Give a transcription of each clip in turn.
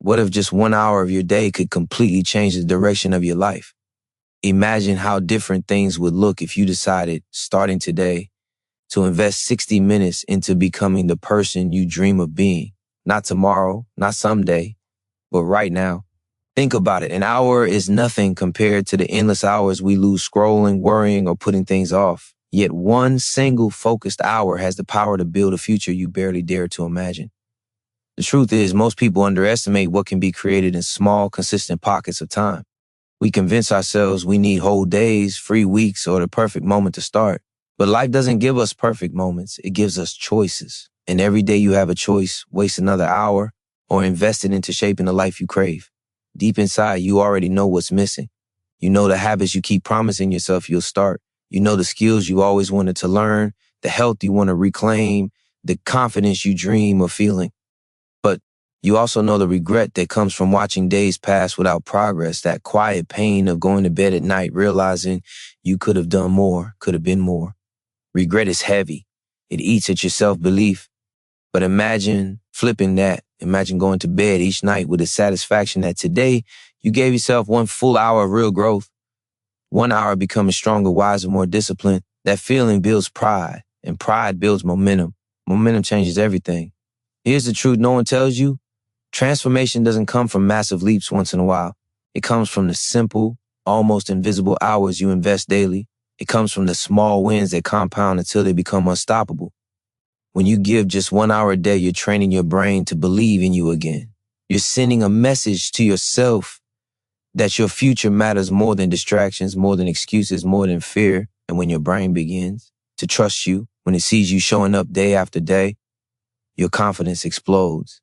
What if just 1 hour of your day could completely change the direction of your life? Imagine how different things would look if you decided, starting today, to invest 60 minutes into becoming the person you dream of being. Not tomorrow, not someday, but right now. Think about it. An hour is nothing compared to the endless hours we lose scrolling, worrying, or putting things off. Yet one single focused hour has the power to build a future you barely dare to imagine. The truth is, most people underestimate what can be created in small, consistent pockets of time. We convince ourselves we need whole days, free weeks, or the perfect moment to start. But life doesn't give us perfect moments. It gives us choices. And every day you have a choice: waste another hour or invest it into shaping the life you crave. Deep inside, you already know what's missing. You know the habits you keep promising yourself you'll start. You know the skills you always wanted to learn, the health you want to reclaim, the confidence you dream of feeling. But you also know the regret that comes from watching days pass without progress, that quiet pain of going to bed at night realizing you could have done more, could have been more. Regret is heavy. It eats at your self-belief. But imagine flipping that. Imagine going to bed each night with the satisfaction that today you gave yourself 1 full hour of real growth. 1 hour becoming stronger, wiser, more disciplined. That feeling builds pride, and pride builds momentum. Momentum changes everything. Here's the truth no one tells you. Transformation doesn't come from massive leaps once in a while. It comes from the simple, almost invisible hours you invest daily. It comes from the small wins that compound until they become unstoppable. When you give just 1 hour a day, you're training your brain to believe in you again. You're sending a message to yourself that your future matters more than distractions, more than excuses, more than fear. And when your brain begins to trust you, when it sees you showing up day after day, your confidence explodes.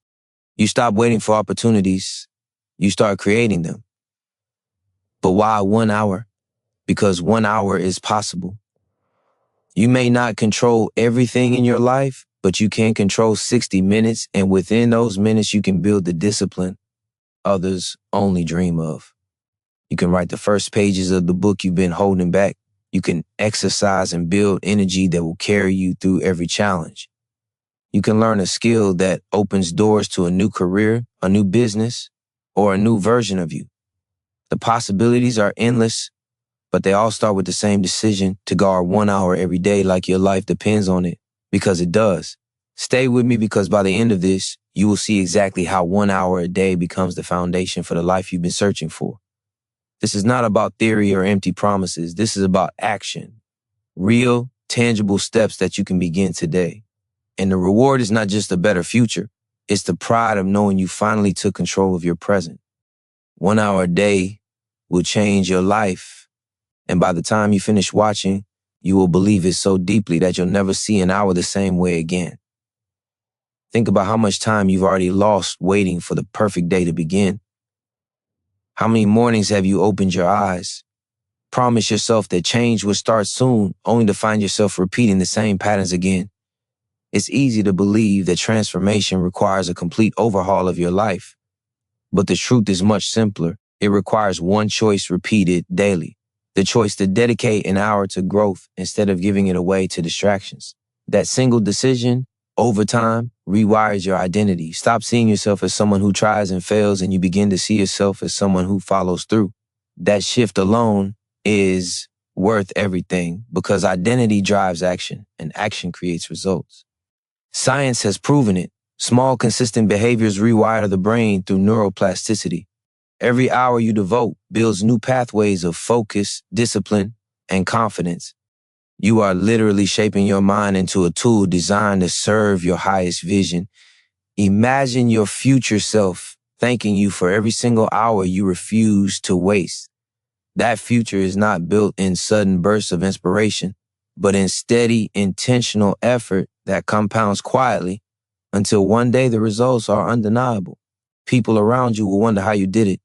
You stop waiting for opportunities. You start creating them. But why 1 hour? Because 1 hour is possible. You may not control everything in your life, but you can control 60 minutes, and within those minutes, you can build the discipline others only dream of. You can write the first pages of the book you've been holding back. You can exercise and build energy that will carry you through every challenge. You can learn a skill that opens doors to a new career, a new business, or a new version of you. The possibilities are endless, but they all start with the same decision to guard 1 hour every day like your life depends on it, because it does. Stay with me, because by the end of this, you will see exactly how 1 hour a day becomes the foundation for the life you've been searching for. This is not about theory or empty promises. This is about action. Real, tangible steps that you can begin today. And the reward is not just a better future. It's the pride of knowing you finally took control of your present. 1 hour a day will change your life. And by the time you finish watching, you will believe it so deeply that you'll never see an hour the same way again. Think about how much time you've already lost waiting for the perfect day to begin. How many mornings have you opened your eyes? Promise yourself that change will start soon, only to find yourself repeating the same patterns again. It's easy to believe that transformation requires a complete overhaul of your life. But the truth is much simpler. It requires one choice repeated daily. The choice to dedicate an hour to growth instead of giving it away to distractions. That single decision, over time, rewires your identity. Stop seeing yourself as someone who tries and fails, and you begin to see yourself as someone who follows through. That shift alone is worth everything, because identity drives action, and action creates results. Science has proven it. Small, consistent behaviors rewire the brain through neuroplasticity. Every hour you devote builds new pathways of focus, discipline, and confidence. You are literally shaping your mind into a tool designed to serve your highest vision. Imagine your future self thanking you for every single hour you refuse to waste. That future is not built in sudden bursts of inspiration, but in steady, intentional effort that compounds quietly until one day the results are undeniable. People around you will wonder how you did it,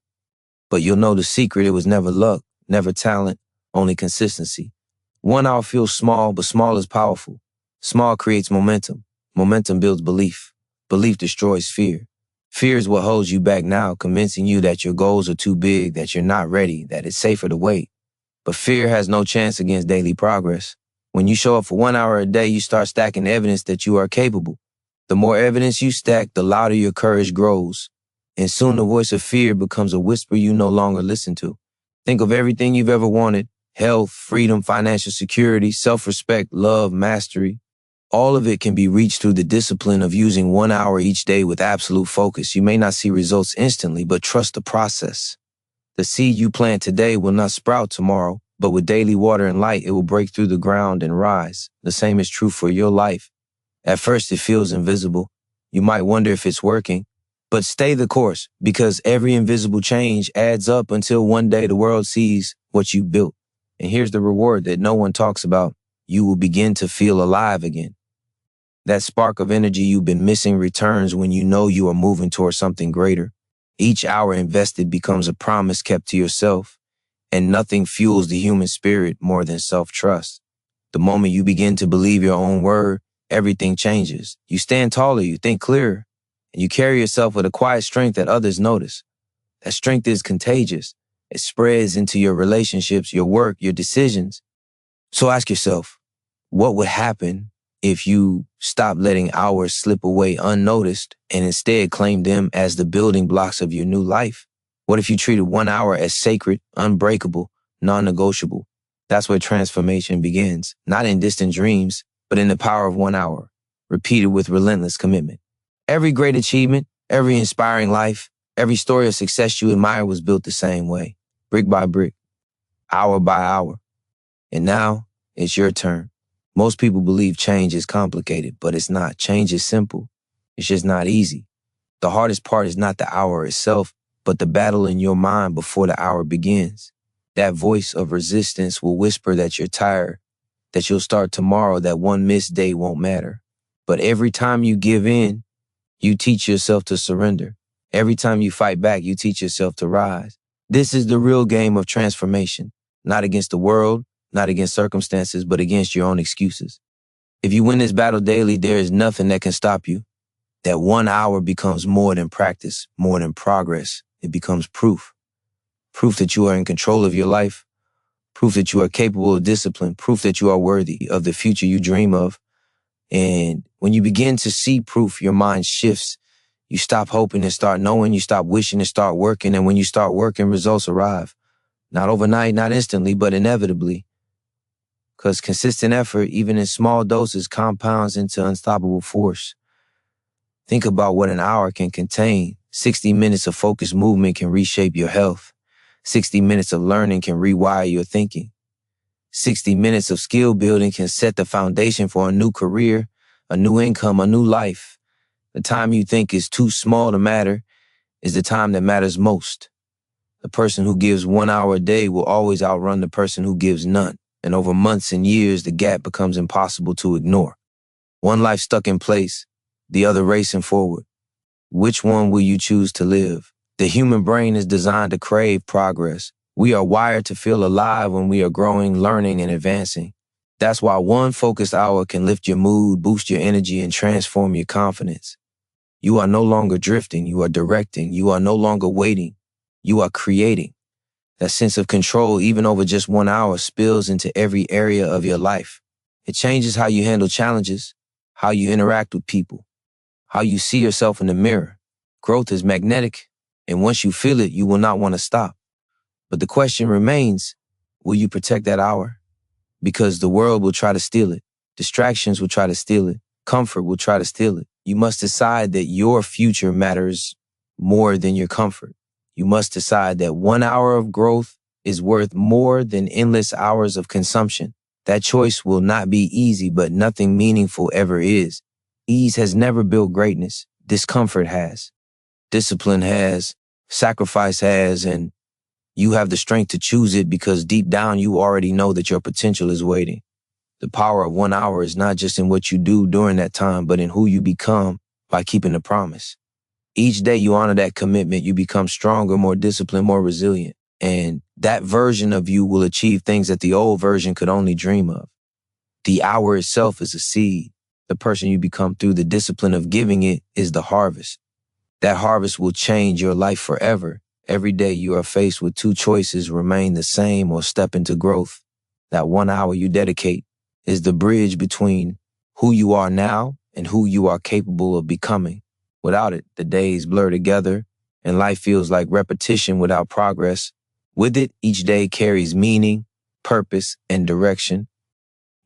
but you'll know the secret. It was never luck, never talent, only consistency. 1 hour feels small, but small is powerful. Small creates momentum. Momentum builds belief. Belief destroys fear. Fear is what holds you back now, convincing you that your goals are too big, that you're not ready, that it's safer to wait. But fear has no chance against daily progress. When you show up for 1 hour a day, you start stacking evidence that you are capable. The more evidence you stack, the louder your courage grows. And soon the voice of fear becomes a whisper you no longer listen to. Think of everything you've ever wanted: health, freedom, financial security, self-respect, love, mastery. All of it can be reached through the discipline of using 1 hour each day with absolute focus. You may not see results instantly, but trust the process. The seed you plant today will not sprout tomorrow, but with daily water and light, it will break through the ground and rise. The same is true for your life. At first, it feels invisible. You might wonder if it's working, but stay the course, because every invisible change adds up until one day the world sees what you built. And here's the reward that no one talks about. You will begin to feel alive again. That spark of energy you've been missing returns when you know you are moving towards something greater. Each hour invested becomes a promise kept to yourself, and nothing fuels the human spirit more than self-trust. The moment you begin to believe your own word, everything changes. You stand taller, you think clearer, and you carry yourself with a quiet strength that others notice. That strength is contagious. It spreads into your relationships, your work, your decisions. So ask yourself, what would happen if you stop letting hours slip away unnoticed and instead claim them as the building blocks of your new life? What if you treated 1 hour as sacred, unbreakable, non-negotiable? That's where transformation begins, not in distant dreams, but in the power of 1 hour, repeated with relentless commitment. Every great achievement, every inspiring life, every story of success you admire was built the same way, brick by brick, hour by hour. And now it's your turn. Most people believe change is complicated, but it's not. Change is simple. It's just not easy. The hardest part is not the hour itself, but the battle in your mind before the hour begins. That voice of resistance will whisper that you're tired, that you'll start tomorrow, that one missed day won't matter. But every time you give in, you teach yourself to surrender. Every time you fight back, you teach yourself to rise. This is the real game of transformation, not against the world, not against circumstances, but against your own excuses. If you win this battle daily, there is nothing that can stop you. That 1 hour becomes more than practice, more than progress. It becomes proof. Proof that you are in control of your life. Proof that you are capable of discipline. Proof that you are worthy of the future you dream of. And when you begin to see proof, your mind shifts. You stop hoping and start knowing. You stop wishing and start working. And when you start working, results arrive. Not overnight, not instantly, but inevitably. Because consistent effort, even in small doses, compounds into unstoppable force. Think about what an hour can contain. 60 minutes of focused movement can reshape your health. 60 minutes of learning can rewire your thinking. 60 minutes of skill building can set the foundation for a new career, a new income, a new life. The time you think is too small to matter is the time that matters most. The person who gives 1 hour a day will always outrun the person who gives none. And over months and years, the gap becomes impossible to ignore. One life stuck in place, the other racing forward. Which one will you choose to live? The human brain is designed to crave progress. We are wired to feel alive when we are growing, learning, and advancing. That's why one focused hour can lift your mood, boost your energy, and transform your confidence. You are no longer drifting. You are directing. You are no longer waiting. You are creating. That sense of control, even over just 1 hour, spills into every area of your life. It changes how you handle challenges, how you interact with people, how you see yourself in the mirror. Growth is magnetic, and once you feel it, you will not want to stop. But the question remains, will you protect that hour? Because the world will try to steal it. Distractions will try to steal it. Comfort will try to steal it. You must decide that your future matters more than your comfort. You must decide that 1 hour of growth is worth more than endless hours of consumption. That choice will not be easy, but nothing meaningful ever is. Ease has never built greatness. Discomfort has. Discipline has. Sacrifice has. And you have the strength to choose it because deep down you already know that your potential is waiting. The power of 1 hour is not just in what you do during that time, but in who you become by keeping the promise. Each day you honor that commitment, you become stronger, more disciplined, more resilient. And that version of you will achieve things that the old version could only dream of. The hour itself is a seed. The person you become through the discipline of giving it is the harvest. That harvest will change your life forever. Every day you are faced with two choices: remain the same or step into growth. That 1 hour you dedicate is the bridge between who you are now and who you are capable of becoming. Without it, the days blur together, and life feels like repetition without progress. With it, each day carries meaning, purpose, and direction.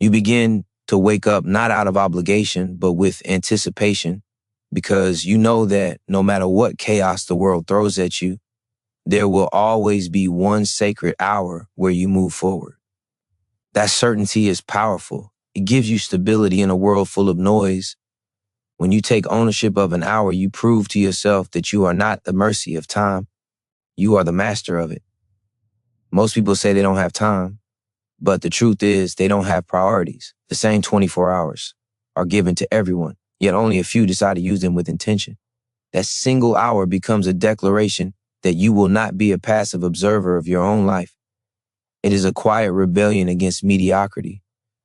You begin to wake up not out of obligation, but with anticipation, because you know that no matter what chaos the world throws at you, there will always be one sacred hour where you move forward. That certainty is powerful. It gives you stability in a world full of noise. When you take ownership of an hour, you prove to yourself that you are not the mercy of time. You are the master of it. Most people say they don't have time, but the truth is they don't have priorities. The same 24 hours are given to everyone, yet only a few decide to use them with intention. That single hour becomes a declaration that you will not be a passive observer of your own life. It is a quiet rebellion against mediocrity,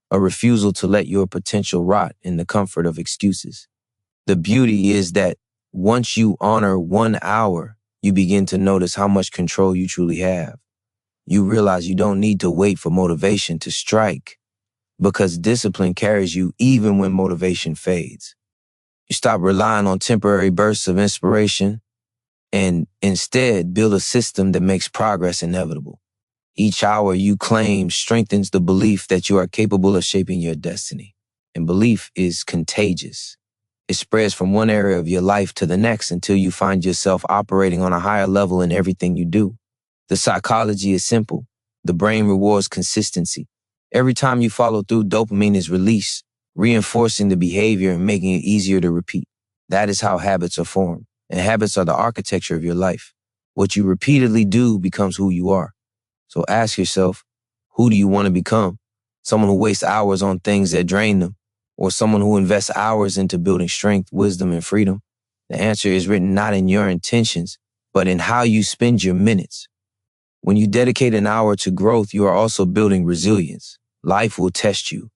a refusal to let your potential rot in the comfort of excuses. The beauty is that once you honor 1 hour, you begin to notice how much control you truly have. You realize you don't need to wait for motivation to strike, because discipline carries you even when motivation fades. You stop relying on temporary bursts of inspiration and instead build a system that makes progress inevitable. Each hour you claim strengthens the belief that you are capable of shaping your destiny. And belief is contagious. It spreads from one area of your life to the next until you find yourself operating on a higher level in everything you do. The psychology is simple. The brain rewards consistency. Every time you follow through, dopamine is released, reinforcing the behavior and making it easier to repeat. That is how habits are formed. And habits are the architecture of your life. What you repeatedly do becomes who you are. So ask yourself, who do you want to become? Someone who wastes hours on things that drain them, or someone who invests hours into building strength, wisdom, and freedom? The answer is written not in your intentions, but in how you spend your minutes. When you dedicate an hour to growth, you are also building resilience. Life will test you.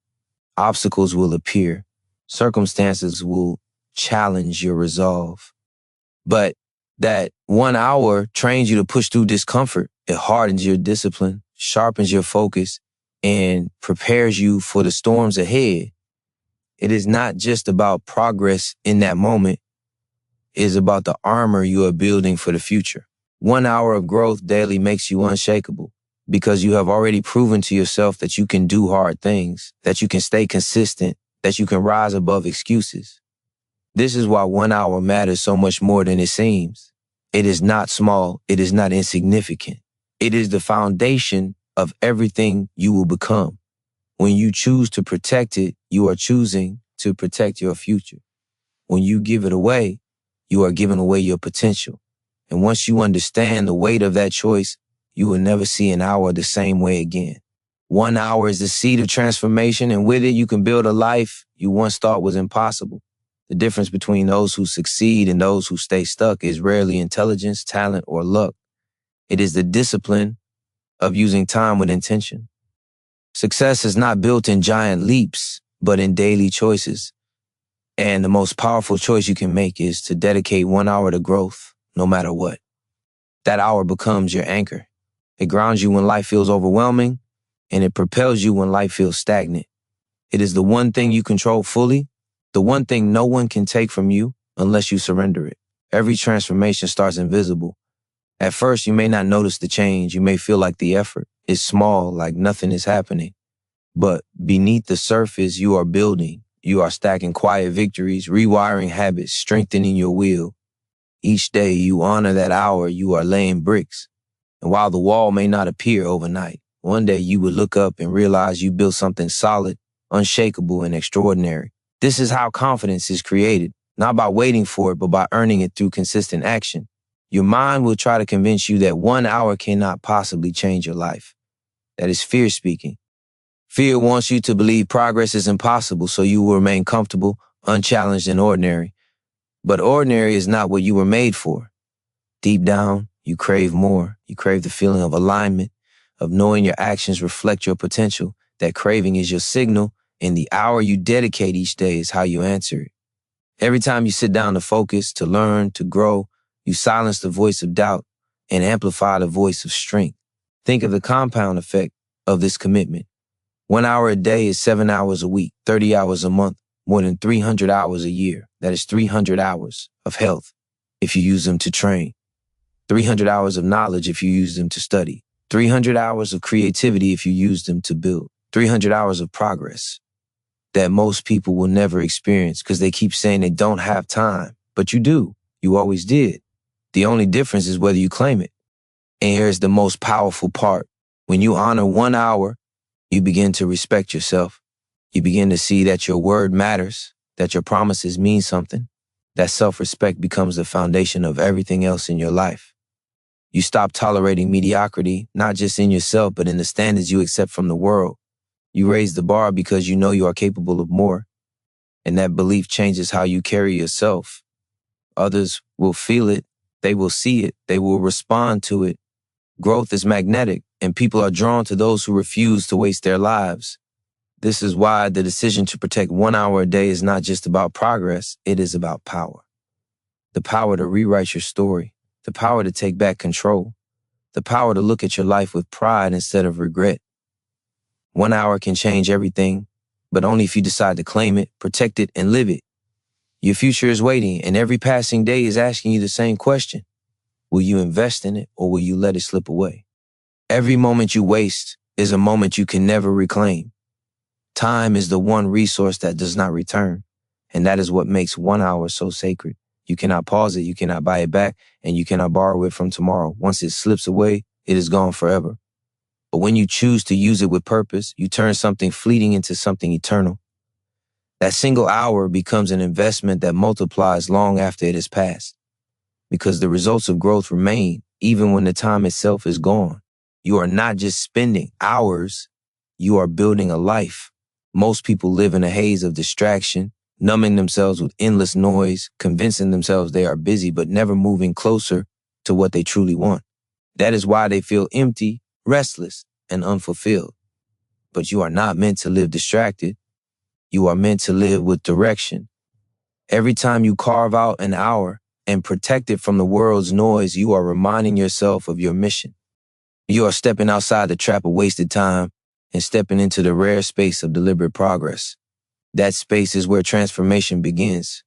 Obstacles will appear. Circumstances will challenge your resolve. But that 1 hour trains you to push through discomfort. It hardens your discipline, sharpens your focus, and prepares you for the storms ahead. It is not just about progress in that moment. It is about the armor you are building for the future. 1 hour of growth daily makes you unshakable because you have already proven to yourself that you can do hard things, that you can stay consistent, that you can rise above excuses. This is why 1 hour matters so much more than it seems. It is not small. It is not insignificant. It is the foundation of everything you will become. When you choose to protect it, you are choosing to protect your future. When you give it away, you are giving away your potential. And once you understand the weight of that choice, you will never see an hour the same way again. 1 hour is the seed of transformation, and with it, you can build a life you once thought was impossible. The difference between those who succeed and those who stay stuck is rarely intelligence, talent, or luck. It is the discipline of using time with intention. Success is not built in giant leaps, but in daily choices. And the most powerful choice you can make is to dedicate 1 hour to growth, no matter what. That hour becomes your anchor. It grounds you when life feels overwhelming, and it propels you when life feels stagnant. It is the one thing you control fully, the one thing no one can take from you unless you surrender it. Every transformation starts invisible. At first, you may not notice the change. You may feel like the effort is small, like nothing is happening. But beneath the surface, you are building. You are stacking quiet victories, rewiring habits, strengthening your will. Each day you honor that hour, you are laying bricks. And while the wall may not appear overnight, one day you will look up and realize you built something solid, unshakable, and extraordinary. This is how confidence is created, not by waiting for it, but by earning it through consistent action. Your mind will try to convince you that 1 hour cannot possibly change your life. That is fear speaking. Fear wants you to believe progress is impossible, so you will remain comfortable, unchallenged, and ordinary. But ordinary is not what you were made for. Deep down, you crave more. You crave the feeling of alignment, of knowing your actions reflect your potential. That craving is your signal, and the hour you dedicate each day is how you answer it. Every time you sit down to focus, to learn, to grow, you silence the voice of doubt and amplify the voice of strength. Think of the compound effect of this commitment. 1 hour a day is 7 hours a week, 30 hours a month, more than 300 hours a year. That is 300 hours of health if you use them to train. 300 hours of knowledge if you use them to study, 300 hours of creativity if you use them to build, 300 hours of progress that most people will never experience because they keep saying they don't have time. But you do. You always did. The only difference is whether you claim it. And here's the most powerful part. When you honor 1 hour, you begin to respect yourself. You begin to see that your word matters, that your promises mean something, that self-respect becomes the foundation of everything else in your life. You stop tolerating mediocrity, not just in yourself, but in the standards you accept from the world. You raise the bar because you know you are capable of more. And that belief changes how you carry yourself. Others will feel it. They will see it. They will respond to it. Growth is magnetic, and people are drawn to those who refuse to waste their lives. This is why the decision to protect 1 hour a day is not just about progress, it is about power. The power to rewrite your story, the power to take back control, the power to look at your life with pride instead of regret. 1 hour can change everything, but only if you decide to claim it, protect it, and live it. Your future is waiting, and every passing day is asking you the same question. Will you invest in it, or will you let it slip away? Every moment you waste is a moment you can never reclaim. Time is the one resource that does not return, and that is what makes 1 hour so sacred. You cannot pause it, you cannot buy it back, and you cannot borrow it from tomorrow. Once it slips away, it is gone forever. But when you choose to use it with purpose, you turn something fleeting into something eternal. That single hour becomes an investment that multiplies long after it has passed, because the results of growth remain even when the time itself is gone. You are not just spending hours, you are building a life. Most people live in a haze of distraction, numbing themselves with endless noise, convincing themselves they are busy but never moving closer to what they truly want. That is why they feel empty, restless, and unfulfilled. But you are not meant to live distracted. You are meant to live with direction. Every time you carve out an hour and protect it from the world's noise, you are reminding yourself of your mission. You are stepping outside the trap of wasted time and stepping into the rare space of deliberate progress. That space is where transformation begins.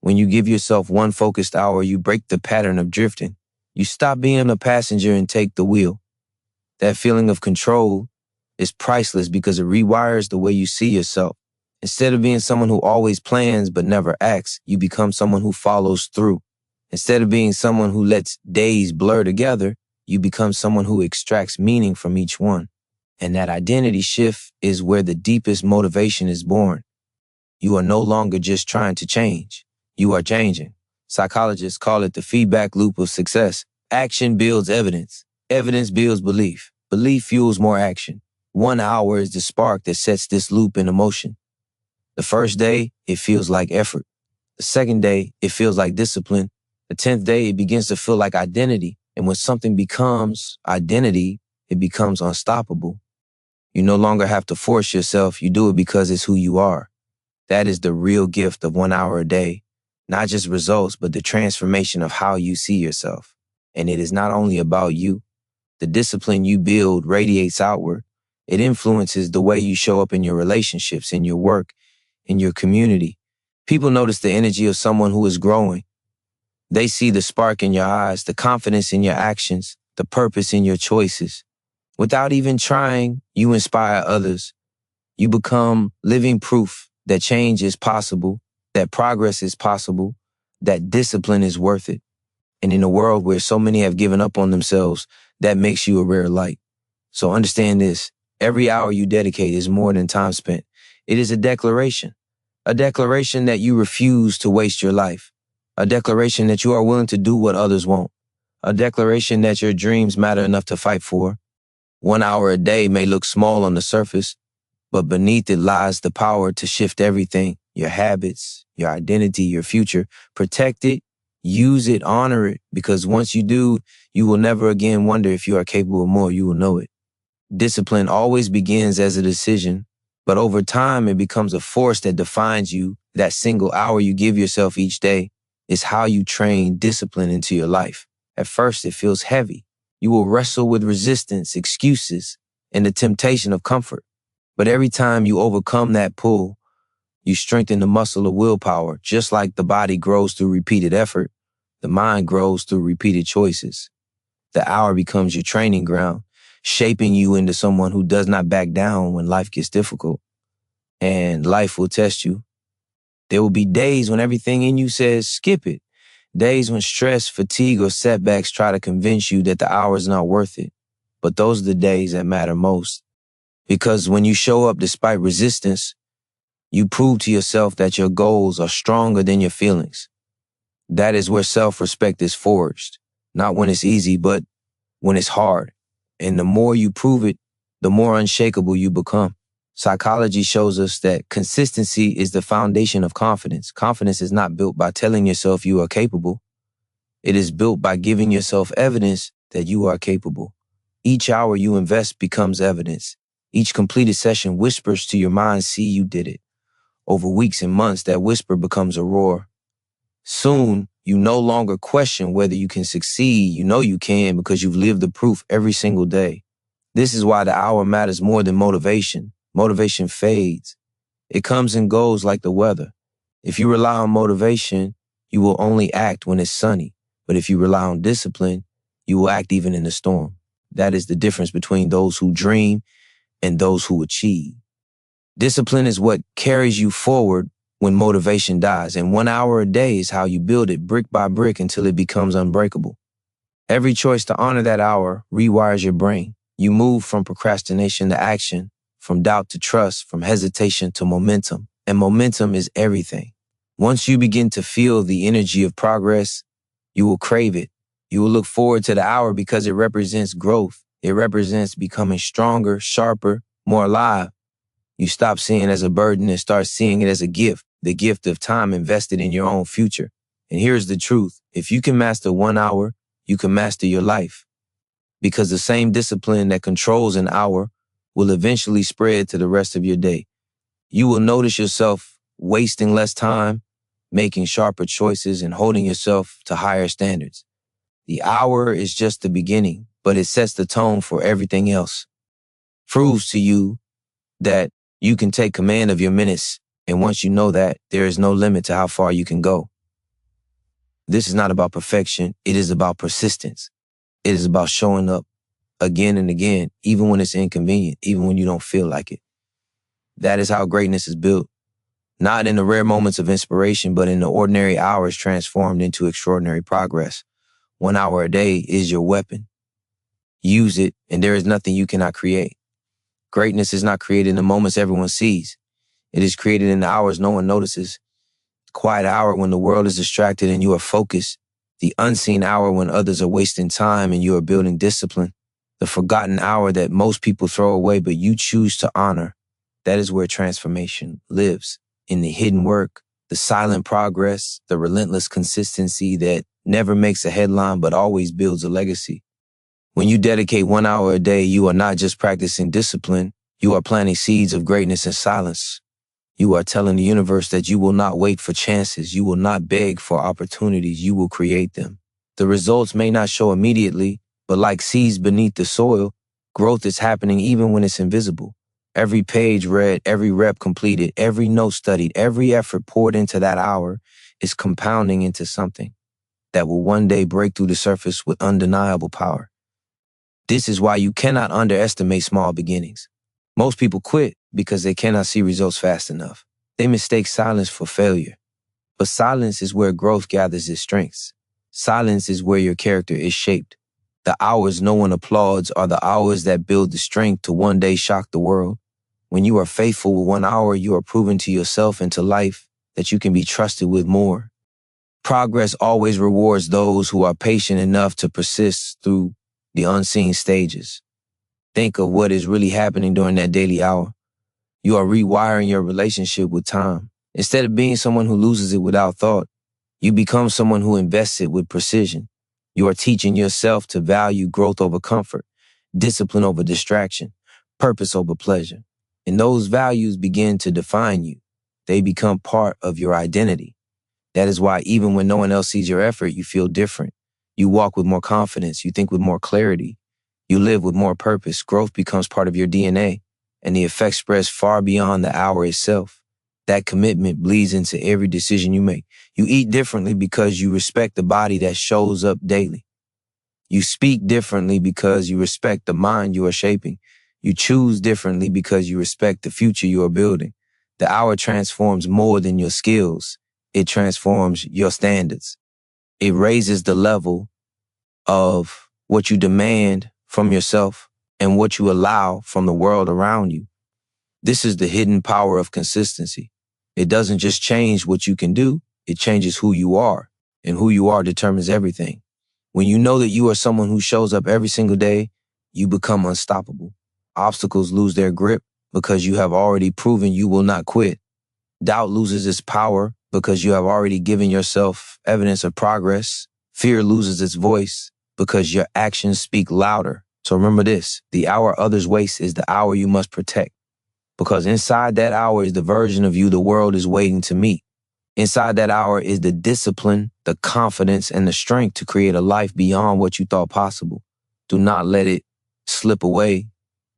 When you give yourself one focused hour, you break the pattern of drifting. You stop being a passenger and take the wheel. That feeling of control is priceless because it rewires the way you see yourself. Instead of being someone who always plans but never acts, you become someone who follows through. Instead of being someone who lets days blur together, you become someone who extracts meaning from each one. And that identity shift is where the deepest motivation is born. You are no longer just trying to change. You are changing. Psychologists call it the feedback loop of success. Action builds evidence. Evidence builds belief. Belief fuels more action. 1 hour is the spark that sets this loop in motion. The first day, it feels like effort. The second day, it feels like discipline. The 10th day, it begins to feel like identity. And when something becomes identity, it becomes unstoppable. You no longer have to force yourself. You do it because it's who you are. That is the real gift of 1 hour a day. Not just results, but the transformation of how you see yourself. And it is not only about you. The discipline you build radiates outward. It influences the way you show up in your relationships, in your work, in your community. People notice the energy of someone who is growing. They see the spark in your eyes, the confidence in your actions, the purpose in your choices. Without even trying, you inspire others. You become living proof that change is possible, that progress is possible, that discipline is worth it. And in a world where so many have given up on themselves, that makes you a rare light. So understand this, every hour you dedicate is more than time spent. It is a declaration that you refuse to waste your life, a declaration that you are willing to do what others won't, a declaration that your dreams matter enough to fight for. 1 hour a day may look small on the surface, but beneath it lies the power to shift everything, your habits, your identity, your future. Protect it, use it, honor it, because once you do, you will never again wonder if you are capable of more. You will know it. Discipline always begins as a decision, but over time it becomes a force that defines you. That single hour you give yourself each day is how you train discipline into your life. At first it feels heavy. You will wrestle with resistance, excuses, and the temptation of comfort. But every time you overcome that pull, you strengthen the muscle of willpower. Just like the body grows through repeated effort, The mind grows through repeated choices. The hour becomes your training ground, shaping you into someone who does not back down when life gets difficult. And life will test you. There will be days when everything in you says, skip it. Days when stress, fatigue, or setbacks try to convince you that the hour is not worth it. But those are the days that matter most. Because when you show up despite resistance, you prove to yourself that your goals are stronger than your feelings. That is where self-respect is forged. Not when it's easy, but when it's hard. And the more you prove it, the more unshakable you become. Psychology shows us that consistency is the foundation of confidence. Confidence is not built by telling yourself you are capable. It is built by giving yourself evidence that you are capable. Each hour you invest becomes evidence. Each completed session whispers to your mind, see, you did it. Over weeks and months, that whisper becomes a roar. Soon, you no longer question whether you can succeed. You know you can because you've lived the proof every single day. This is why the hour matters more than motivation. Motivation fades. It comes and goes like the weather. If you rely on motivation, you will only act when it's sunny. But if you rely on discipline, you will act even in the storm. That is the difference between those who dream and those who achieve. Discipline is what carries you forward when motivation dies, and 1 hour a day is how you build it brick by brick until it becomes unbreakable. Every choice to honor that hour rewires your brain. You move from procrastination to action, from doubt to trust, from hesitation to momentum, and momentum is everything. Once you begin to feel the energy of progress, you will crave it. You will look forward to the hour because it represents growth. It represents becoming stronger, sharper, more alive. You stop seeing it as a burden and start seeing it as a gift, the gift of time invested in your own future. And here's the truth. If you can master 1 hour, you can master your life. Because the same discipline that controls an hour will eventually spread to the rest of your day. You will notice yourself wasting less time, making sharper choices, and holding yourself to higher standards. The hour is just the beginning, but it sets the tone for everything else. Proves to you that you can take command of your minutes, and once you know that, there is no limit to how far you can go. This is not about perfection, it is about persistence. It is about showing up again and again, even when it's inconvenient, even when you don't feel like it. That is how greatness is built. Not in the rare moments of inspiration, but in the ordinary hours transformed into extraordinary progress. 1 hour a day is your weapon. Use it, and there is nothing you cannot create. Greatness is not created in the moments everyone sees. It is created in the hours no one notices. The quiet hour when the world is distracted and you are focused. The unseen hour when others are wasting time and you are building discipline. The forgotten hour that most people throw away but you choose to honor. That is where transformation lives. In the hidden work, the silent progress, the relentless consistency that never makes a headline but always builds a legacy. When you dedicate 1 hour a day, you are not just practicing discipline, you are planting seeds of greatness in silence. You are telling the universe that you will not wait for chances, you will not beg for opportunities, you will create them. The results may not show immediately, but like seeds beneath the soil, growth is happening even when it's invisible. Every page read, every rep completed, every note studied, every effort poured into that hour is compounding into something that will one day break through the surface with undeniable power. This is why you cannot underestimate small beginnings. Most people quit because they cannot see results fast enough. They mistake silence for failure. But silence is where growth gathers its strengths. Silence is where your character is shaped. The hours no one applauds are the hours that build the strength to one day shock the world. When you are faithful with 1 hour, you are proving to yourself and to life that you can be trusted with more. Progress always rewards those who are patient enough to persist through the unseen stages. Think of what is really happening during that daily hour. You are rewiring your relationship with time. Instead of being someone who loses it without thought, you become someone who invests it with precision. You are teaching yourself to value growth over comfort, discipline over distraction, purpose over pleasure. And those values begin to define you. They become part of your identity. That is why even when no one else sees your effort, you feel different. You walk with more confidence. You think with more clarity. You live with more purpose. Growth becomes part of your DNA, and the effect spreads far beyond the hour itself. That commitment bleeds into every decision you make. You eat differently because you respect the body that shows up daily. You speak differently because you respect the mind you are shaping. You choose differently because you respect the future you are building. The hour transforms more than your skills. It transforms your standards. It raises the level of what you demand from yourself and what you allow from the world around you. This is the hidden power of consistency. It doesn't just change what you can do, it changes who you are, and who you are determines everything. When you know that you are someone who shows up every single day, you become unstoppable. Obstacles lose their grip because you have already proven you will not quit. Doubt loses its power because you have already given yourself evidence of progress. Fear loses its voice because your actions speak louder. So remember this, the hour others waste is the hour you must protect. Because inside that hour is the version of you the world is waiting to meet. Inside that hour is the discipline, the confidence, and the strength to create a life beyond what you thought possible. Do not let it slip away.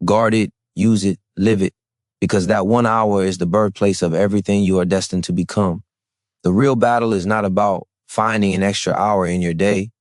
Guard it, use it, live it, because that 1 hour is the birthplace of everything you are destined to become. The real battle is not about finding an extra hour in your day.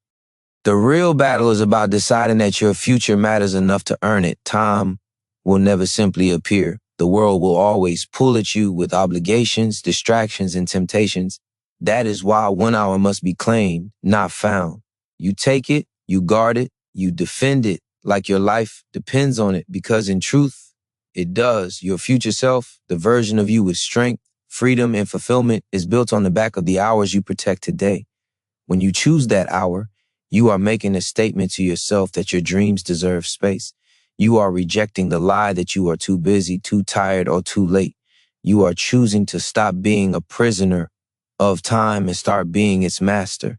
The real battle is about deciding that your future matters enough to earn it. Time will never simply appear. The world will always pull at you with obligations, distractions, and temptations. That is why 1 hour must be claimed, not found. You take it, you guard it, you defend it like your life depends on it, because in truth, it does. Your future self, the version of you with strength, freedom, and fulfillment, is built on the back of the hours you protect today. When you choose that hour, you are making a statement to yourself that your dreams deserve space. You are rejecting the lie that you are too busy, too tired, or too late. You are choosing to stop being a prisoner of time and start being its master.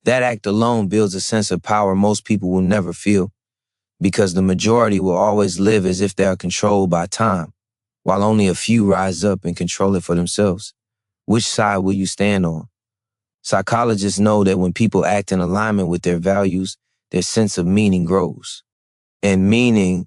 That act alone builds a sense of power most people will never feel, because the majority will always live as if they are controlled by time, while only a few rise up and control it for themselves. Which side will you stand on? Psychologists know that when people act in alignment with their values, their sense of meaning grows. And meaning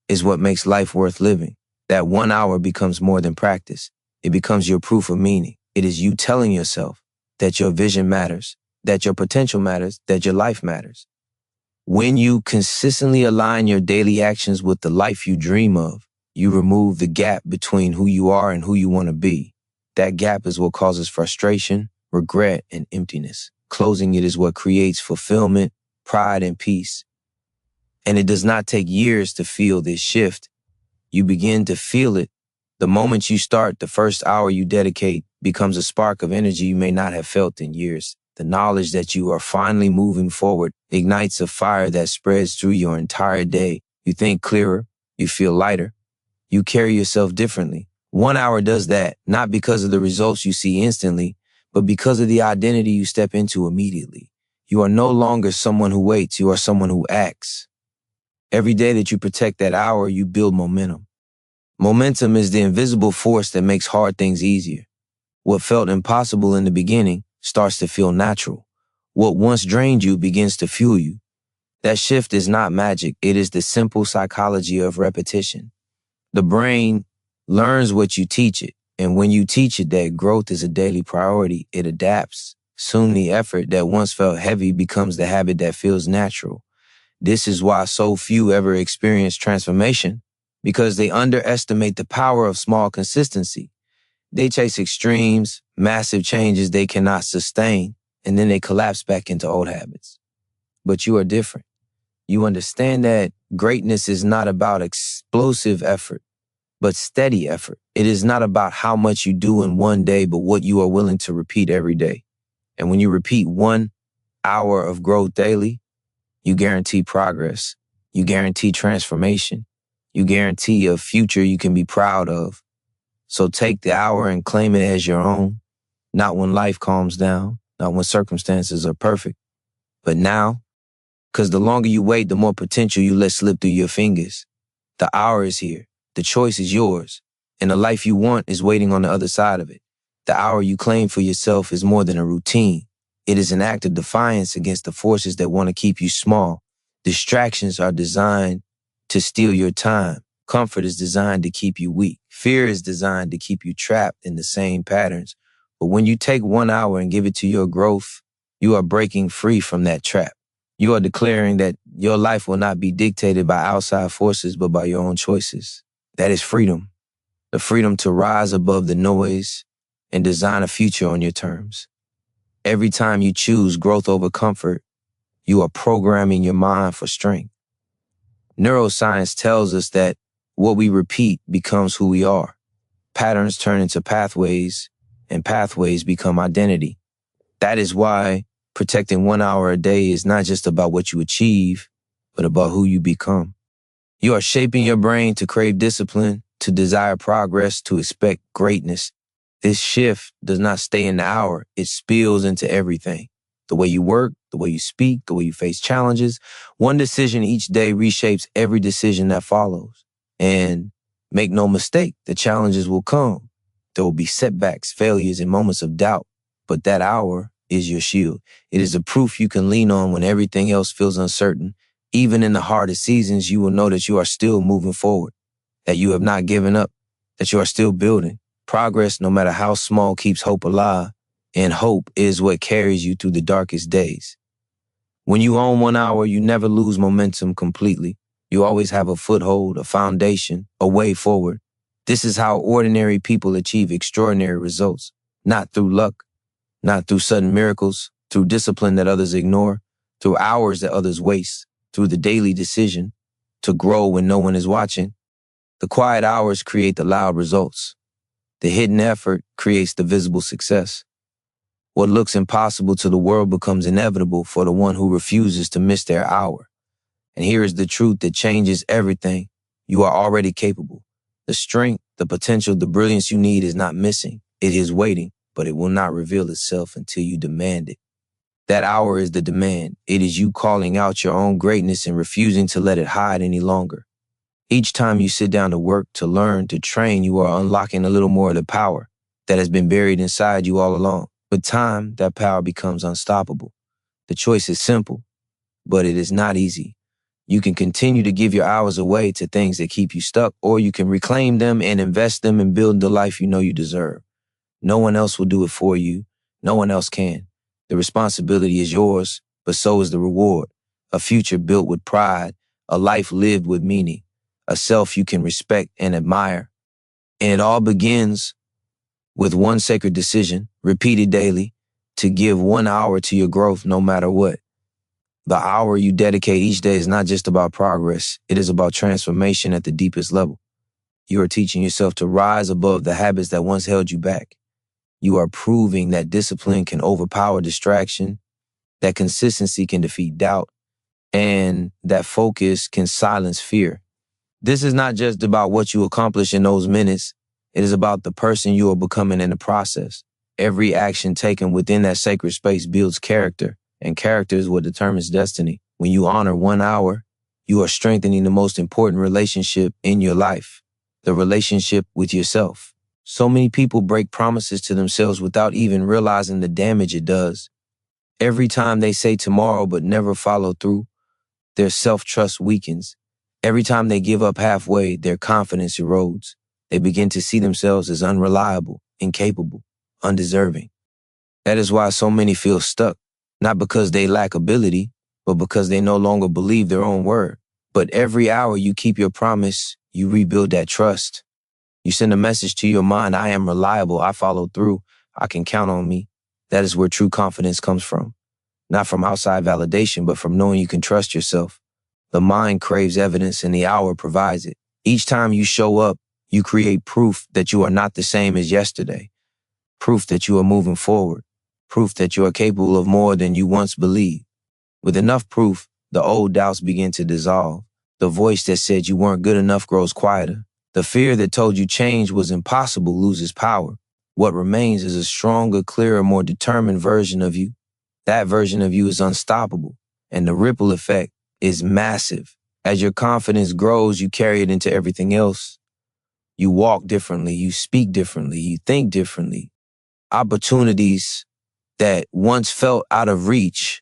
is what makes life worth living. That 1 hour becomes more than practice. It becomes your proof of meaning. It is you telling yourself that your vision matters, that your potential matters, that your life matters. When you consistently align your daily actions with the life you dream of, you remove the gap between who you are and who you want to be. That gap is what causes frustration, regret, and emptiness. Closing it is what creates fulfillment, pride, and peace. And it does not take years to feel this shift. You begin to feel it. The moment you start, the first hour you dedicate becomes a spark of energy you may not have felt in years. The knowledge that you are finally moving forward ignites a fire that spreads through your entire day. You think clearer, you feel lighter, you carry yourself differently. 1 hour does that, not because of the results you see instantly, but because of the identity you step into immediately. You are no longer someone who waits, you are someone who acts. Every day that you protect that hour, you build momentum. Momentum is the invisible force that makes hard things easier. What felt impossible in the beginning starts to feel natural. What once drained you begins to fuel you. That shift is not magic. It is the simple psychology of repetition. The brain learns what you teach it, and when you teach it that growth is a daily priority, it adapts. Soon the effort that once felt heavy becomes the habit that feels natural. This is why so few ever experience transformation, because they underestimate the power of small consistency. They chase extremes, massive changes they cannot sustain, and then they collapse back into old habits. But you are different. You understand that greatness is not about explosive effort, but steady effort. It is not about how much you do in one day, but what you are willing to repeat every day. And when you repeat 1 hour of growth daily, you guarantee progress. You guarantee transformation. You guarantee a future you can be proud of. So take the hour and claim it as your own. Not when life calms down, not when circumstances are perfect, but now. Because the longer you wait, the more potential you let slip through your fingers. The hour is here. The choice is yours. And the life you want is waiting on the other side of it. The hour you claim for yourself is more than a routine. It is an act of defiance against the forces that want to keep you small. Distractions are designed to steal your time. Comfort is designed to keep you weak. Fear is designed to keep you trapped in the same patterns. But when you take 1 hour and give it to your growth, you are breaking free from that trap. You are declaring that your life will not be dictated by outside forces, but by your own choices. That is freedom. The freedom to rise above the noise and design a future on your terms. Every time you choose growth over comfort, you are programming your mind for strength. Neuroscience tells us that what we repeat becomes who we are. Patterns turn into pathways, and pathways become identity. That is why protecting 1 hour a day is not just about what you achieve, but about who you become. You are shaping your brain to crave discipline, to desire progress, to expect greatness. This shift does not stay in the hour. It spills into everything. The way you work, the way you speak, the way you face challenges. One decision each day reshapes every decision that follows. And make no mistake, the challenges will come. There will be setbacks, failures, and moments of doubt. But that hour is your shield. It is a proof you can lean on when everything else feels uncertain. Even in the hardest seasons, you will know that you are still moving forward, that you have not given up, that you are still building. Progress, no matter how small, keeps hope alive, and hope is what carries you through the darkest days. When you own 1 hour, you never lose momentum completely. You always have a foothold, a foundation, a way forward. This is how ordinary people achieve extraordinary results, not through luck, not through sudden miracles, through discipline that others ignore, through hours that others waste, through the daily decision to grow when no one is watching. The quiet hours create the loud results. The hidden effort creates the visible success. What looks impossible to the world becomes inevitable for the one who refuses to miss their hour. And here is the truth that changes everything. You are already capable. The strength, the potential, the brilliance you need is not missing. It is waiting, but it will not reveal itself until you demand it. That hour is the demand. It is you calling out your own greatness and refusing to let it hide any longer. Each time you sit down to work, to learn, to train, you are unlocking a little more of the power that has been buried inside you all along. With time, that power becomes unstoppable. The choice is simple, but it is not easy. You can continue to give your hours away to things that keep you stuck, or you can reclaim them and invest them and build the life you know you deserve. No one else will do it for you. No one else can. The responsibility is yours, but so is the reward. A future built with pride, a life lived with meaning, a self you can respect and admire. And it all begins with one sacred decision, repeated daily, to give 1 hour to your growth no matter what. The hour you dedicate each day is not just about progress. It is about transformation at the deepest level. You are teaching yourself to rise above the habits that once held you back. You are proving that discipline can overpower distraction, that consistency can defeat doubt, and that focus can silence fear. This is not just about what you accomplish in those minutes. It is about the person you are becoming in the process. Every action taken within that sacred space builds character, and character is what determines destiny. When you honor 1 hour, you are strengthening the most important relationship in your life, the relationship with yourself. So many people break promises to themselves without even realizing the damage it does. Every time they say tomorrow but never follow through, their self-trust weakens. Every time they give up halfway, their confidence erodes. They begin to see themselves as unreliable, incapable, undeserving. That is why so many feel stuck, not because they lack ability, but because they no longer believe their own word. But every hour you keep your promise, you rebuild that trust. You send a message to your mind, I am reliable, I follow through, I can count on me. That is where true confidence comes from. Not from outside validation, but from knowing you can trust yourself. The mind craves evidence and the hour provides it. Each time you show up, you create proof that you are not the same as yesterday. Proof that you are moving forward. Proof that you are capable of more than you once believed. With enough proof, the old doubts begin to dissolve. The voice that said you weren't good enough grows quieter. The fear that told you change was impossible loses power. What remains is a stronger, clearer, more determined version of you. That version of you is unstoppable, and the ripple effect is massive. As your confidence grows, you carry it into everything else. You walk differently, you speak differently, you think differently. Opportunities that once felt out of reach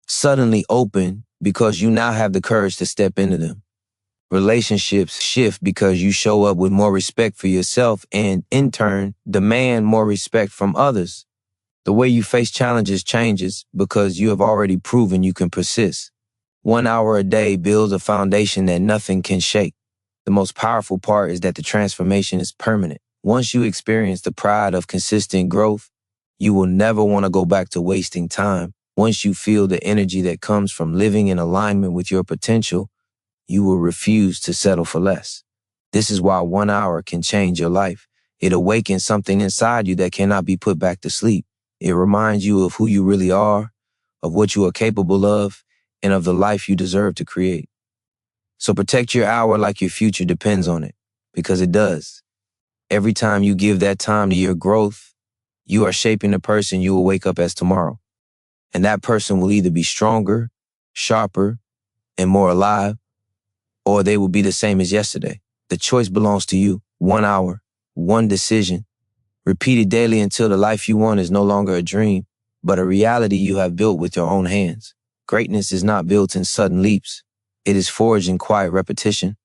suddenly open because you now have the courage to step into them. Relationships shift because you show up with more respect for yourself and, in turn, demand more respect from others. The way you face challenges changes because you have already proven you can persist. 1 hour a day builds a foundation that nothing can shake. The most powerful part is that the transformation is permanent. Once you experience the pride of consistent growth, you will never want to go back to wasting time. Once you feel the energy that comes from living in alignment with your potential, you will refuse to settle for less. This is why 1 hour can change your life. It awakens something inside you that cannot be put back to sleep. It reminds you of who you really are, of what you are capable of, and of the life you deserve to create. So protect your hour like your future depends on it, because it does. Every time you give that time to your growth, you are shaping the person you will wake up as tomorrow. And that person will either be stronger, sharper, and more alive, or they will be the same as yesterday. The choice belongs to you. 1 hour, one decision, repeated daily until the life you want is no longer a dream, but a reality you have built with your own hands. Greatness is not built in sudden leaps. It is forged in quiet repetition.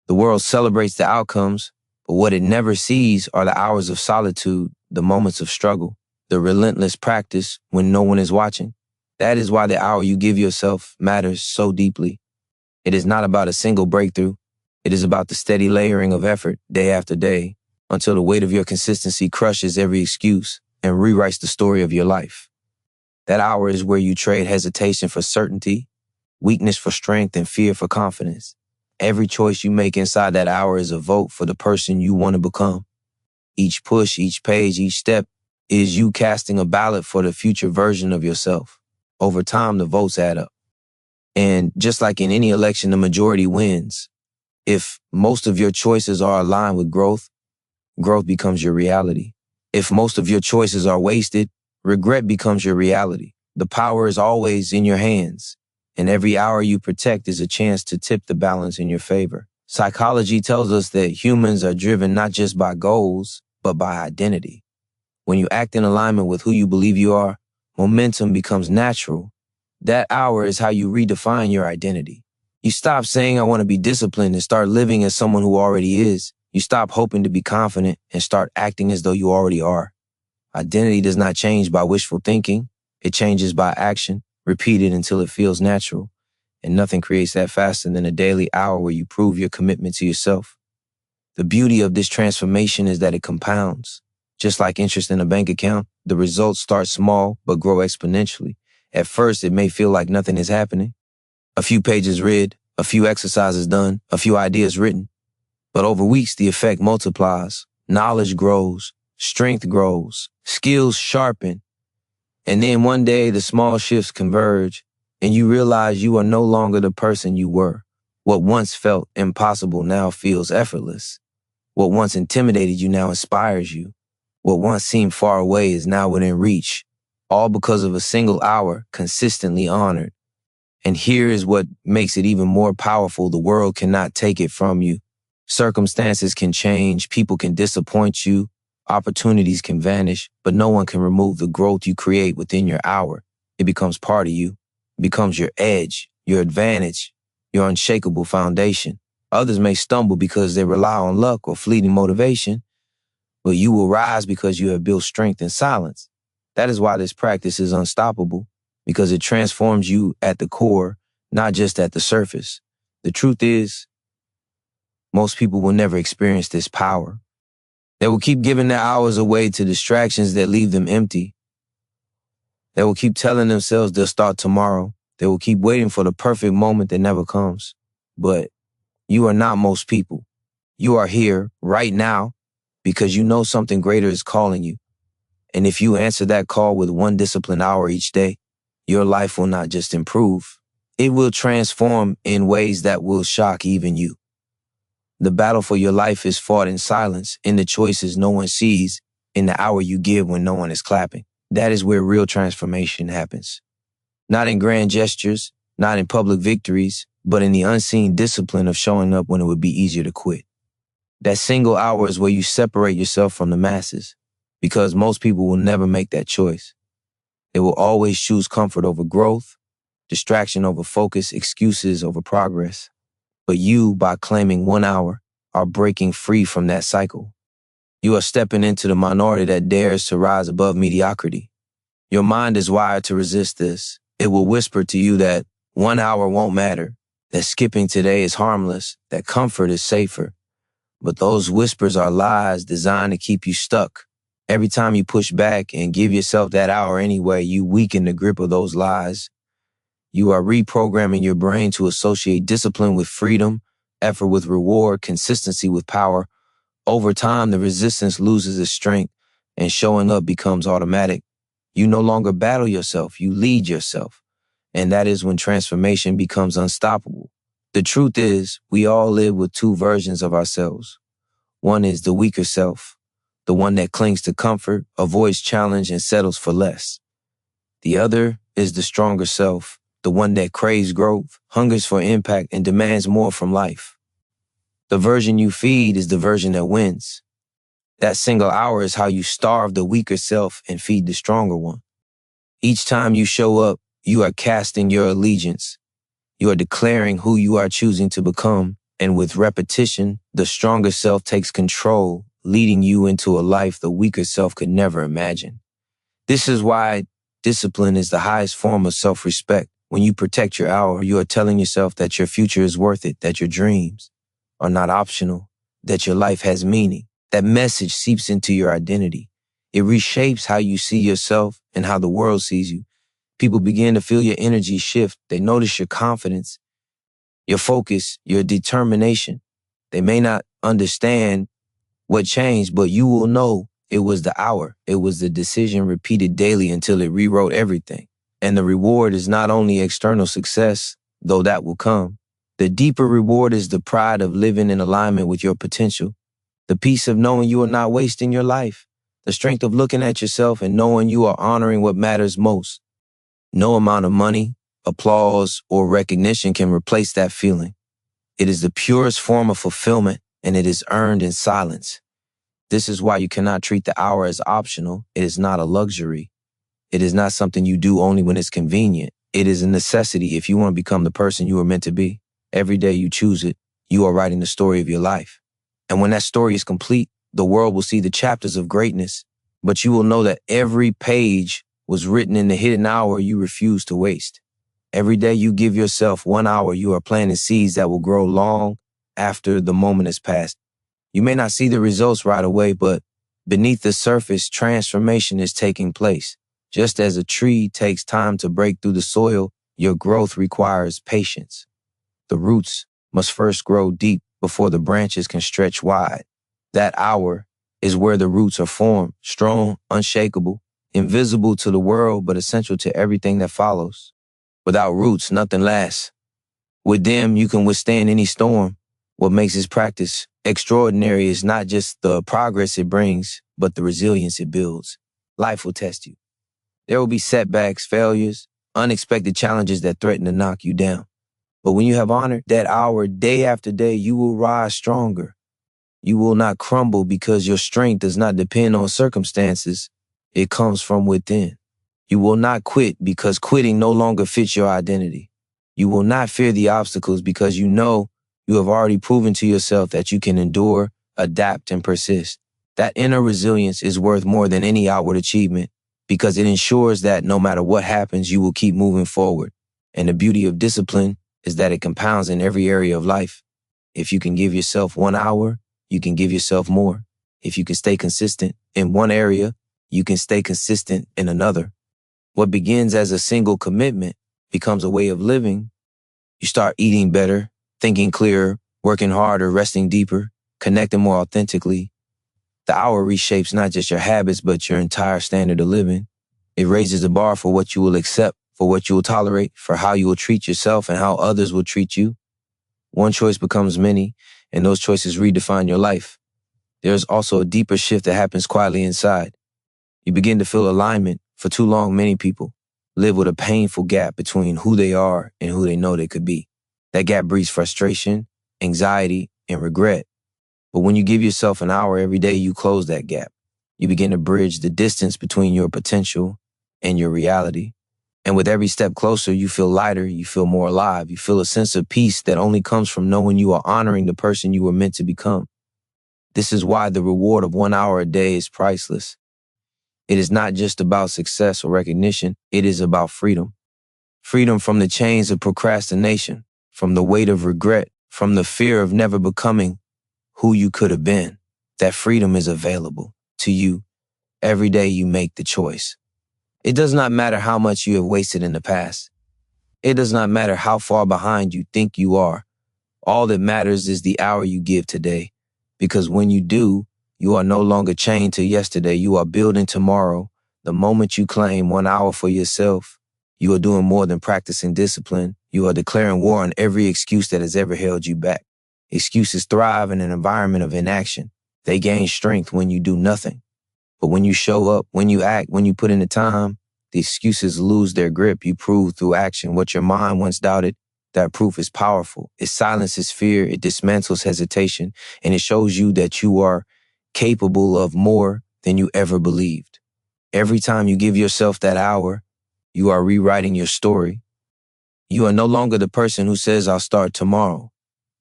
The world celebrates the outcomes, but what it never sees are the hours of solitude, the moments of struggle, the relentless practice when no one is watching. That is why the hour you give yourself matters so deeply. It is not about a single breakthrough. It is about the steady layering of effort day after day until the weight of your consistency crushes every excuse and rewrites the story of your life. That hour is where you trade hesitation for certainty, weakness for strength, and fear for confidence. Every choice you make inside that hour is a vote for the person you want to become. Each push, each page, each step is you casting a ballot for the future version of yourself. Over time, the votes add up. And just like in any election, the majority wins. If most of your choices are aligned with growth, growth becomes your reality. If most of your choices are wasted, regret becomes your reality. The power is always in your hands, and every hour you protect is a chance to tip the balance in your favor. Psychology tells us that humans are driven not just by goals, but by identity. When you act in alignment with who you believe you are, momentum becomes natural. That hour is how you redefine your identity. You stop saying, I want to be disciplined, and start living as someone who already is. You stop hoping to be confident and start acting as though you already are. Identity does not change by wishful thinking. It changes by action, repeated until it feels natural. And nothing creates that faster than a daily hour where you prove your commitment to yourself. The beauty of this transformation is that it compounds. Just like interest in a bank account, the results start small but grow exponentially. At first, it may feel like nothing is happening. A few pages read, a few exercises done, a few ideas written. But over weeks, the effect multiplies. Knowledge grows, strength grows, skills sharpen. And then one day, the small shifts converge, and you realize you are no longer the person you were. What once felt impossible now feels effortless. What once intimidated you now inspires you. What once seemed far away is now within reach, all because of a single hour consistently honored. And here is what makes it even more powerful. The world cannot take it from you. Circumstances can change, people can disappoint you, opportunities can vanish, but no one can remove the growth you create within your hour. It becomes part of you, it becomes your edge, your advantage, your unshakable foundation. Others may stumble because they rely on luck or fleeting motivation, but you will rise because you have built strength in silence. That is why this practice is unstoppable, because it transforms you at the core, not just at the surface. The truth is, most people will never experience this power. They will keep giving their hours away to distractions that leave them empty. They will keep telling themselves they'll start tomorrow. They will keep waiting for the perfect moment that never comes. But you are not most people. You are here right now because you know something greater is calling you. And if you answer that call with one disciplined hour each day, your life will not just improve. It will transform in ways that will shock even you. The battle for your life is fought in silence, in the choices no one sees, in the hour you give when no one is clapping. That is where real transformation happens. Not in grand gestures, not in public victories, but in the unseen discipline of showing up when it would be easier to quit. That single hour is where you separate yourself from the masses, because most people will never make that choice. They will always choose comfort over growth, distraction over focus, excuses over progress. But you, by claiming 1 hour, are breaking free from that cycle. You are stepping into the minority that dares to rise above mediocrity. Your mind is wired to resist this. It will whisper to you that 1 hour won't matter, that skipping today is harmless, that comfort is safer. But those whispers are lies designed to keep you stuck. Every time you push back and give yourself that hour anyway, you weaken the grip of those lies. You are reprogramming your brain to associate discipline with freedom, effort with reward, consistency with power. Over time, the resistance loses its strength and showing up becomes automatic. You no longer battle yourself, you lead yourself. And that is when transformation becomes unstoppable. The truth is, we all live with two versions of ourselves. One is the weaker self, the one that clings to comfort, avoids challenge, and settles for less. The other is the stronger self, the one that craves growth, hungers for impact, and demands more from life. The version you feed is the version that wins. That single hour is how you starve the weaker self and feed the stronger one. Each time you show up, you are casting your allegiance. You are declaring who you are choosing to become, and with repetition, the stronger self takes control, leading you into a life the weaker self could never imagine. This is why discipline is the highest form of self-respect. When you protect your hour, you are telling yourself that your future is worth it, that your dreams are not optional, that your life has meaning. That message seeps into your identity. It reshapes how you see yourself and how the world sees you. People begin to feel your energy shift. They notice your confidence, your focus, your determination. They may not understand what changed, but you will know it was the hour. It was the decision repeated daily until it rewrote everything. And the reward is not only external success, though that will come. The deeper reward is the pride of living in alignment with your potential, the peace of knowing you are not wasting your life, the strength of looking at yourself and knowing you are honoring what matters most. No amount of money, applause, or recognition can replace that feeling. It is the purest form of fulfillment, and it is earned in silence. This is why you cannot treat the hour as optional. It is not a luxury. It is not something you do only when it's convenient. It is a necessity if you want to become the person you are meant to be. Every day you choose it, you are writing the story of your life. And when that story is complete, the world will see the chapters of greatness, but you will know that every page was written in the hidden hour you refuse to waste. Every day you give yourself 1 hour, you are planting seeds that will grow long after the moment has passed. You may not see the results right away, but beneath the surface, transformation is taking place. Just as a tree takes time to break through the soil, your growth requires patience. The roots must first grow deep before the branches can stretch wide. That hour is where the roots are formed, strong, unshakable, invisible to the world, but essential to everything that follows. Without roots, nothing lasts. With them, you can withstand any storm. What makes this practice extraordinary is not just the progress it brings, but the resilience it builds. Life will test you. There will be setbacks, failures, unexpected challenges that threaten to knock you down. But when you have honored that hour day after day, you will rise stronger. You will not crumble because your strength does not depend on circumstances. It comes from within. You will not quit because quitting no longer fits your identity. You will not fear the obstacles because you know you have already proven to yourself that you can endure, adapt, and persist. That inner resilience is worth more than any outward achievement because it ensures that no matter what happens, you will keep moving forward. And the beauty of discipline is that it compounds in every area of life. If you can give yourself 1 hour, you can give yourself more. If you can stay consistent in one area, you can stay consistent in another. What begins as a single commitment becomes a way of living. You start eating better, thinking clearer, working harder, resting deeper, connecting more authentically. The hour reshapes not just your habits, but your entire standard of living. It raises the bar for what you will accept, for what you will tolerate, for how you will treat yourself and how others will treat you. One choice becomes many, and those choices redefine your life. There's also a deeper shift that happens quietly inside. You begin to feel alignment. For too long, many people live with a painful gap between who they are and who they know they could be. That gap breeds frustration, anxiety, and regret. But when you give yourself an hour every day, you close that gap. You begin to bridge the distance between your potential and your reality. And with every step closer, you feel lighter, you feel more alive, you feel a sense of peace that only comes from knowing you are honoring the person you were meant to become. This is why the reward of 1 hour a day is priceless. It is not just about success or recognition, it is about freedom. Freedom from the chains of procrastination, from the weight of regret, from the fear of never becoming who you could have been. That freedom is available to you every day you make the choice. It does not matter how much you have wasted in the past. It does not matter how far behind you think you are. All that matters is the hour you give today. Because when you do, you are no longer chained to yesterday. You are building tomorrow. The moment you claim 1 hour for yourself, you are doing more than practicing discipline. You are declaring war on every excuse that has ever held you back. Excuses thrive in an environment of inaction. They gain strength when you do nothing. But when you show up, when you act, when you put in the time, the excuses lose their grip. You prove through action what your mind once doubted. That proof is powerful. It silences fear, it dismantles hesitation, and it shows you that you are capable of more than you ever believed. Every time you give yourself that hour, you are rewriting your story. You are no longer the person who says, "I'll start tomorrow."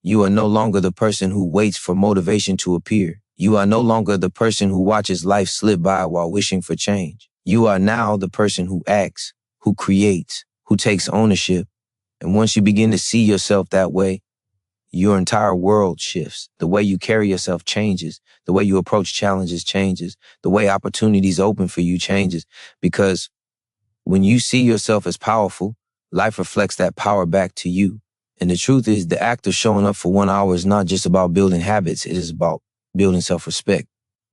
You are no longer the person who waits for motivation to appear. You are no longer the person who watches life slip by while wishing for change. You are now the person who acts, who creates, who takes ownership. And once you begin to see yourself that way, your entire world shifts. The way you carry yourself changes. The way you approach challenges changes. The way opportunities open for you changes. Because when you see yourself as powerful, life reflects that power back to you. And the truth is, the act of showing up for 1 hour is not just about building habits. It is about building self-respect.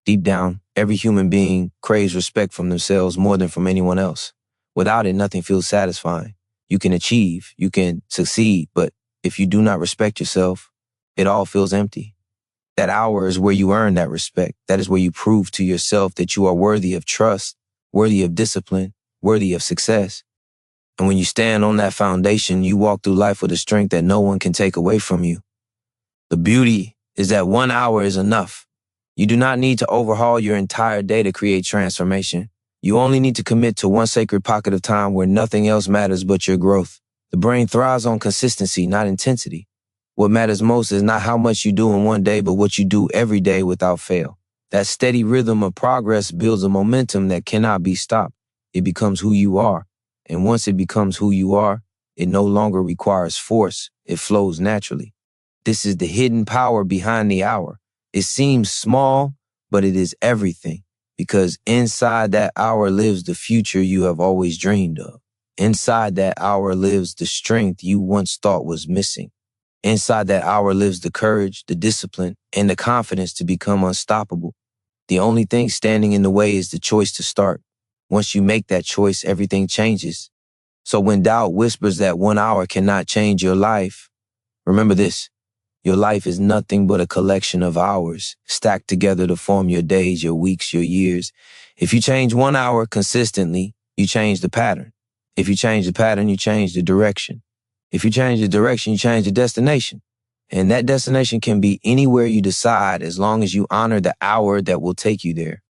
Deep down, every human being craves respect from themselves more than from anyone else. Without it, nothing feels satisfying. You can achieve, you can succeed, but if you do not respect yourself, it all feels empty. That hour is where you earn that respect. That is where you prove to yourself that you are worthy of trust, worthy of discipline, worthy of success. And when you stand on that foundation, you walk through life with a strength that no one can take away from you. The beauty is that 1 hour is enough. You do not need to overhaul your entire day to create transformation. You only need to commit to one sacred pocket of time where nothing else matters but your growth. The brain thrives on consistency, not intensity. What matters most is not how much you do in one day, but what you do every day without fail. That steady rhythm of progress builds a momentum that cannot be stopped. It becomes who you are. And once it becomes who you are, it no longer requires force. It flows naturally. This is the hidden power behind the hour. It seems small, but it is everything. Because inside that hour lives the future you have always dreamed of. Inside that hour lives the strength you once thought was missing. Inside that hour lives the courage, the discipline, and the confidence to become unstoppable. The only thing standing in the way is the choice to start. Once you make that choice, everything changes. So when doubt whispers that 1 hour cannot change your life, remember this. Your life is nothing but a collection of hours stacked together to form your days, your weeks, your years. If you change 1 hour consistently, you change the pattern. If you change the pattern, you change the direction. If you change the direction, you change the destination. And that destination can be anywhere you decide as long as you honor the hour that will take you there.